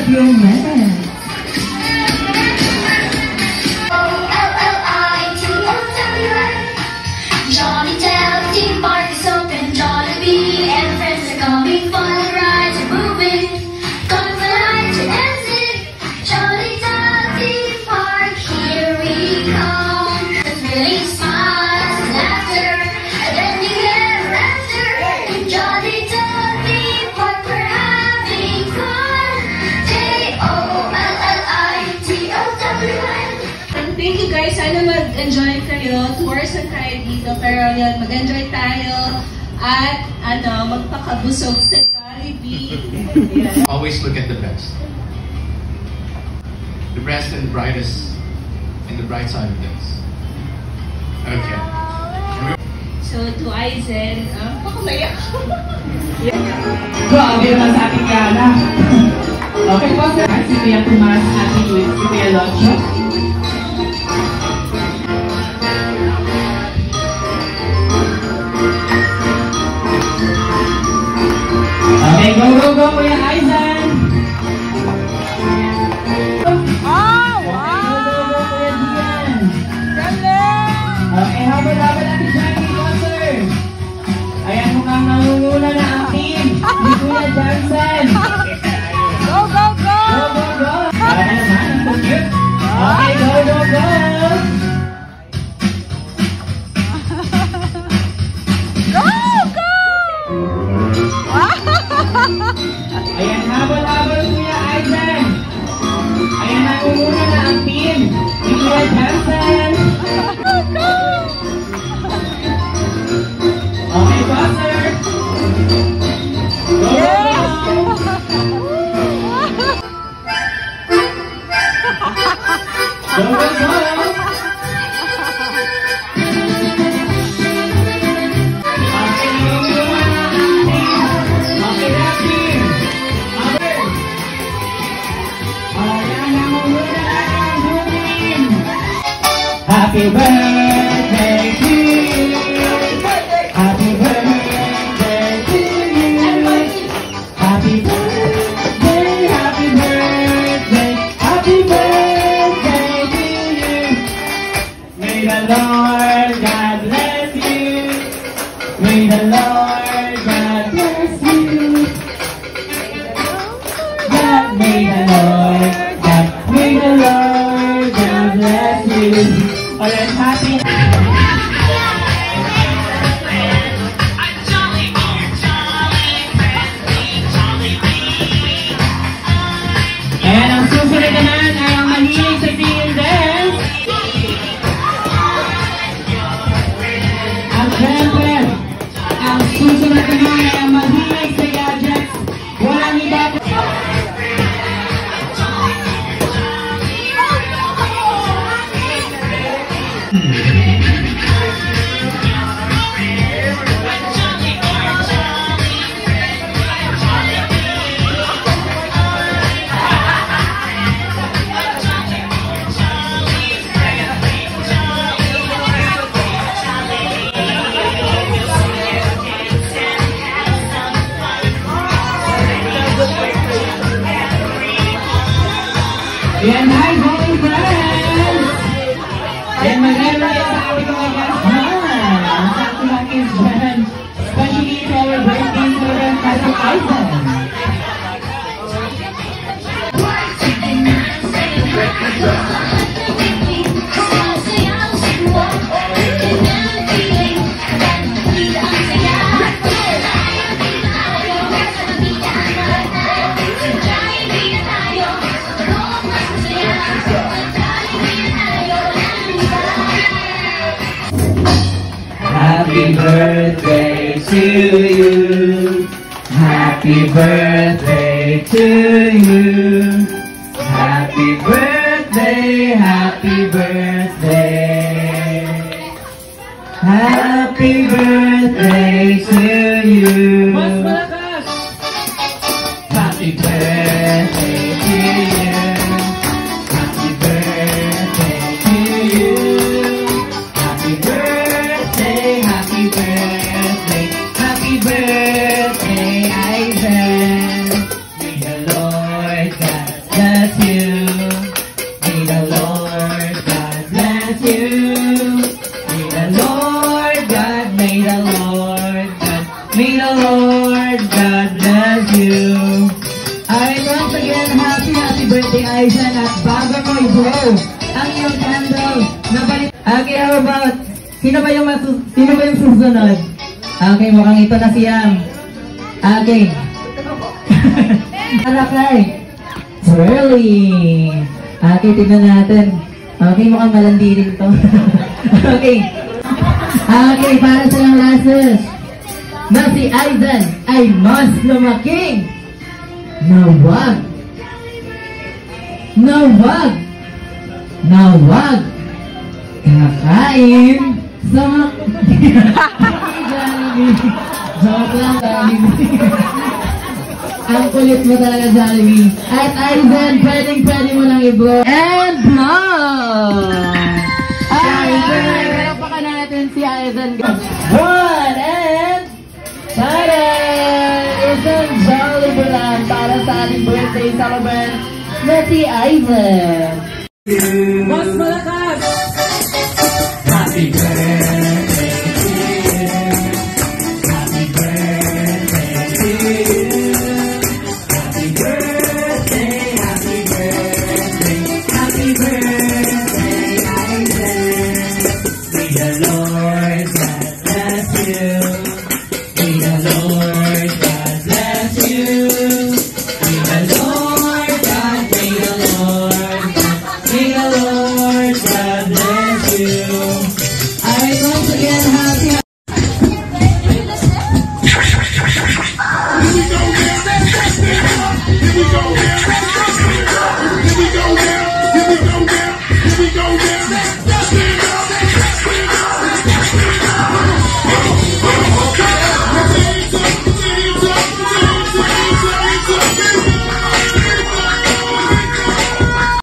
Romanes. Jolly Town, theme park is open, Jollibee and friends are coming, fun rides are moving, going for lunch and dancing. Jolly Town theme park, here we come. Really smiles and laughter, and ending ever after. Jolly Town theme park, we're having fun. Jollitown. Thank you guys. Sana mag-enjoy kayo. Tours na tayo dito. Pero yun, mag-enjoy tayo. At magpakabusog sa Jollibee. Always look at the best. The best and brightest and the bright side of this. Okay. So, to Aizen, pakumayak. Grabe naman sa ating gala. Okay po, sir. Si Kuya Tomas, Ate Luis, si Kuya Locho. Okay, go, go, go, Kuya Aizen! Oh, wow! Okay, go, go, go, Kuya Dian! Galing! Okay, habol-habol natin dyan, Potter! Ayan, mukhang nangunguna na ang team ni Kuya Johnson! Go, go, go! Go, go, go! Para naman, ang cute! Okay, go, go, go! Go, go! Ayan, habol-habol Kuya Aizen! Ayan, nangunguna na ang team ni Kuya Johnson! Go, go! Okay, Potter! Go, go, go! Go, go, go! Happy birthday to you. Happy birthday to you. Happy birthday, happy birthday, happy birthday to you. May the Lord God bless you. May the Lord God bless you. God, may the Lord God, may the Lord God bless you. Alright, happy. And ang susunod naman ay ang mahilig sa singing dance. At syempre, ang susunod naman ay ang mahilig sa gadgets. Walang iba. And hi, holy friends! And maganda sa ating mga guests naman. Ang saktulang is dyan. Especially to our birthday student, Pastor Aizen. Happy birthday to you. Happy birthday to you. Happy birthday, happy birthday. Happy birthday to you. Happy birthday to you. Happy birthday to you. Happy birthday, happy birthday, happy birthday, Aizen. May the Lord God May the Lord God bless you. Alright, once again, happy birthday, Aizen. At bago mo i-blow ang iyong candle, nabalik. Okay, how about, sino ba yung susunod? Okay, mukhang ito na siyang. Okay. Arakay. Swirly. Okay, tignan natin. Okay, mukhang malandirin to. Okay. Okay, para sa lang lasos na si Aizen ay mas lumaking nawag kakain sa Jollibee. Joke lang, Jollibee. Ang kulit mo talaga, Jollibee. At Aizen, pwede mo lang i-blow. And blow! Aizen! Palapakan natin si Aizen. One and... Tada! Isang Jollibee lang para sa ating birthday celebrant na si Aizen. Mas malakas! Happy birthday!